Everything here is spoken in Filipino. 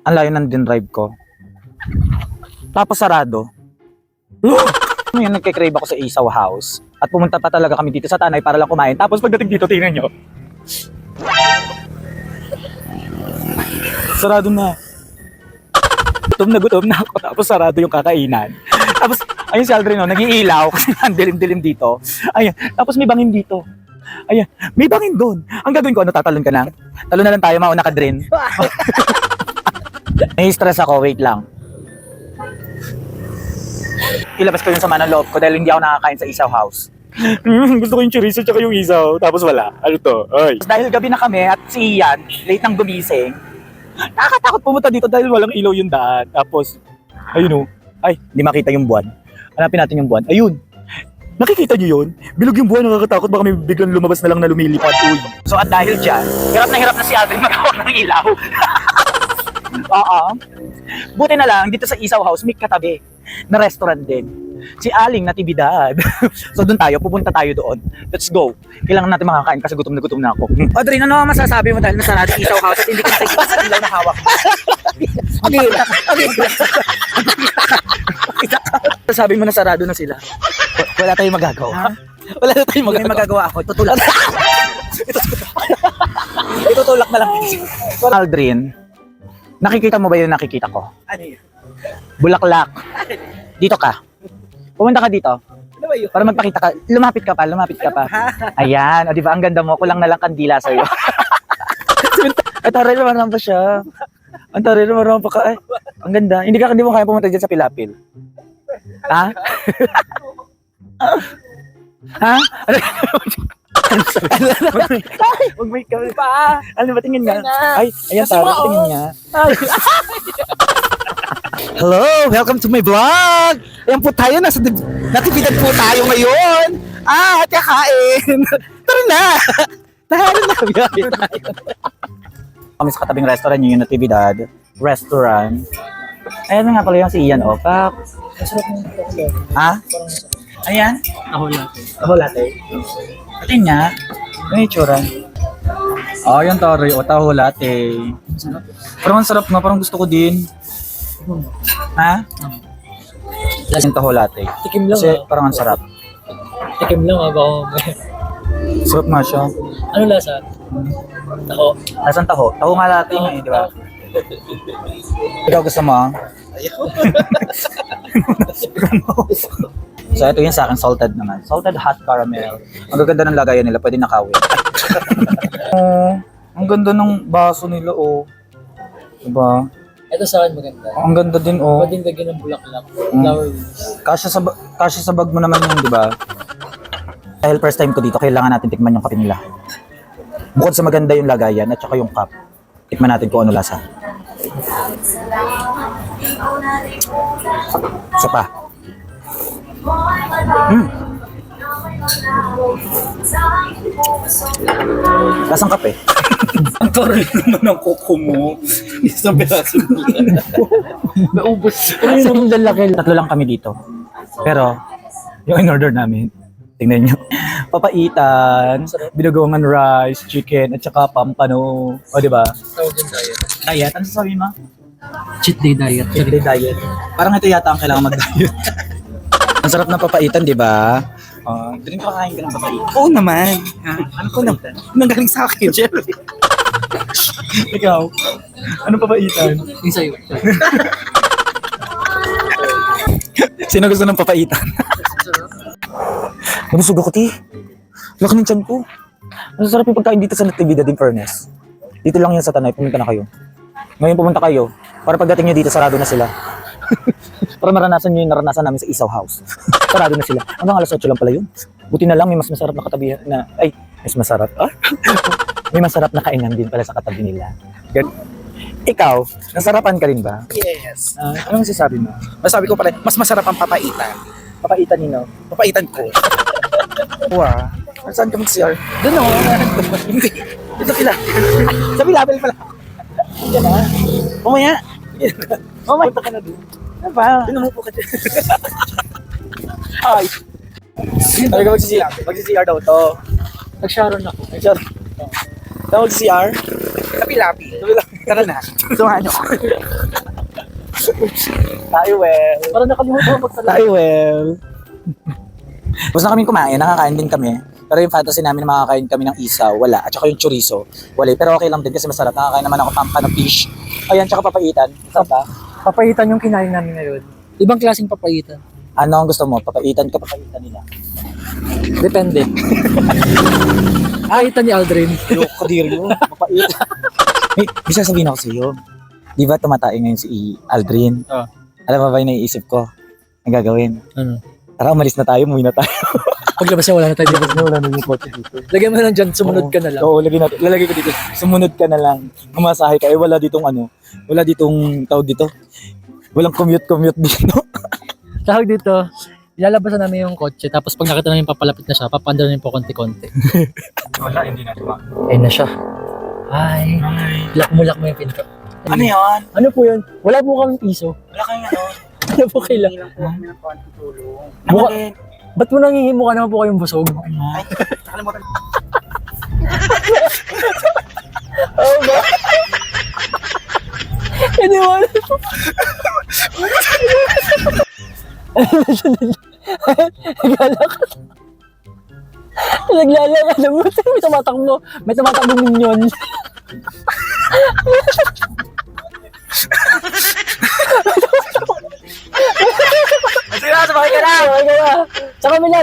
Ang layo ng din-drive ko. Tapos sarado. Ngayon nagkikrave ako sa Isaw House. At pumunta pa talaga kami dito sa Tanay para lang kumain. Tapos pagdating dito, tingnan nyo. Sarado na. Gutom na ako. Tapos sarado yung kakainan. Tapos, ayun si Aldrin, no, nag-iilaw kasi ang dilim-dilim dito. Ayun. Tapos may bangin dito. Ayan, may bangin doon. Ang gagawin ko, ano, tatalon ka lang? Talon na lang tayo, mauna ka, Drin. May stress ako, wait lang. Ilabas ko yun sa manang loob ko dahil hindi ako nakakain sa Isaw House. Gusto ko yung chorizo tsaka yung isaw. Tapos wala. Ano to? Ay. Dahil gabi na kami at si Ian, late nang gumising. Nakakatakot pumunta dito dahil walang ilaw yung daan. Tapos, ayun o. Ay, hindi makita yung buwan. Hanapin natin yung buwan. Ayun. Nakikita nyo yun? Bilog yung buwan, nakakatakot. Baka may biglang lumabas na lang na lumilipad. Uy. So at dahil dyan, hirap na si Aldrin magkawak ng ilaw. Oo. Buti na lang, dito sa Isaw House, may katabi na restaurant din. Si Aling Natividad. So doon tayo, pupunta tayo doon. Let's go. Kailangan natin makakain kasi gutom na ako. Audrey, ano masasabi mo dahil nasarado sa Isaw House at hindi ko nakikita sa ilaw na hawak? Sabi mo nasarado na sila. Wala tayong magagawa. Wala na tayong magagawa. May magagawa ako. Tutulak. Itutulak na lang. Aldrin, nakikita mo ba yung nakikita ko? Ano yun? Bulaklak. Dito ka. Pumunta ka dito. Ano ba yun? Para magpakita ka. Lumapit ka pa. Ayan. O diba, ang ganda mo. Kulang na lang kandila sa'yo. At taray naman pa siya. Ang taray naman pa ka. Ay, ang ganda. Hindi mo kaya pumunta dyan sa Pilapil. Ha? Ha? Huwag may kami pa. Ano ba tingin nga? Ay, ayan taro. Tingin nga. Hello, welcome to my vlog. Ayan po tayo, natipidad po tayo ngayon. At kakain. Tara na. Biyahe tayo. Kami sa katabing restaurant yung Natividad Restaurant. Ayan nga pala yung si Ian Opak. Ha? Ayan? Taho latte. Atin niya. Ano yung itsura? Ayan taroy. O taho latte. Parang ang sarap nga. Parang gusto ko din. Ha? Yung taho latte. Tikim lang. Kasi parang ang sarap. Tikim lang baka Sarap nga siya. ano lasa? Taho. Nasaan taho? Taho nga latte nga eh, di ba? Ikaw gusto mo? So ito yung sa akin, salted naman. Salted hot caramel. Ang gaganda ng lagayan nila, pwede nakawin. Ang ganda ng baso nila, oh. Diba? Ito sa akin maganda. Ang ganda din, oh. Pwedeng lagyan ng bulaklak. Flower leaves. Kasya sa bag mo naman yun, di ba? Dahil first time ko dito, kailangan natin tikman yung kape nila. Bukod sa maganda yung lagayan at saka yung cup, tikman natin kung ano lasa. Isa pa. Lasang kape. Ang taroy naman ang kuko mo. Isang piraso mo. Naubos. Sabihin lalaki. Tatlo lang kami dito. Pero, yung in-order namin, tingnan nyo. Papaitan, binagoongan rice, chicken, at saka pampano. O, diba? Tawag yung diet. Diet? Ano sasabihin mo? Cheat day diet. Cheat day diet. Parang ito yata ang kailangan mag-diet. Ang sarap ng papaitan, di ba? Hindi ko kakain ka ng papaitan. Oo naman. Ano ko naman? Nanggaling sa akin, Jerry. Ikaw, ano papaitan? Yung sa'yo. Sino gusto ng papaitan? Nabusog ako, ti. Laki ng tiyan ko. Masarap yung pagkain dito sa Natividad in Furnace. Dito lang yan sa Tanay, pumunta na kayo. Ngayon pumunta kayo, para pagdating nyo dito, sarado na sila. Para maranasan nyo yung naranasan namin sa Isaw House. Sarado na sila. Hanggang alas 8 lang pala yun. Buti na lang, may mas masarap na katabi na... Ay, mas masarap. May masarap na kainan din pala sa katabi nila. Ikaw, nasarapan ka rin ba? Yes. Ano masasabi mo? Masabi ko pala, mas masarap ang papaitan. Papaitan nino? Papaitan ko. Wow. Saan ka mag-CR? Doon ako. Hindi. Ito pila. Sa Pilapil pala. Diyan na. Mamaya. Mamaya. Punta ka na doon. Ano ba? Pinumupo ka dyan. Ay. Sabi ka mag-CR daw to. Nag-sharon ako. Tawag si CR. Lapi-lapi. Tara na. Sumahan niyo. Tayo, well. Parang nakalimutan ko magsalita. Tayo, well. Tapos na kaming kumain, nakakain din kami. Pero yung fantasy namin na makakain kami ng isaw, wala. At saka yung chorizo, wala. Pero okay lang din kasi masarap. Nakakain naman ako pampa ng fish. Ayan, tsaka papaitan. Isa pa. Papaitan yung kinain namin ngayon. Ibang klaseng papaitan. Ano ang gusto mo? Papaitan ka, papaitan nila. Depende. Papaitan ni Aldrin. Yung kadiryo, papaitan. May sasabihin ako sa iyo. Di ba tumatay ngayon si Aldrin? Oo. Alam mo ba yung naiisip ko? Ang gagawin? Ano? Tara, umalis na tayo, umuwi na tayo. Paglabas niya, wala na tayo dito. Wala na yung kotse dito. Lagyan mo na lang dyan, sumunod ka na lang. Oo, lalagay ko dito. Sumunod ka na lang. Umasahe ka. Wala ditong wala ditong tawag dito. Walang commute dito. Tawag dito, ilalabasan namin yung kotse, tapos pag nakita namin papalapit na siya, papandar namin po konti-konti. Wala, hindi na diba? Ayun na siya. Ay, lock mo yung pinto. Ano yan? Ano po yun? Wala po kaming piso. Wala kayong Ano po kailangan? lang po kami ng konting tulong. Buka- Ba't mo nangihimo ka naman po kayong busog? Ay, nakalimutan. Oo ba? Hindi mo alam. Naglalakad. Naglalakad. May tumatakbo minyon. Sige na, sabay ka na! Sa kabila.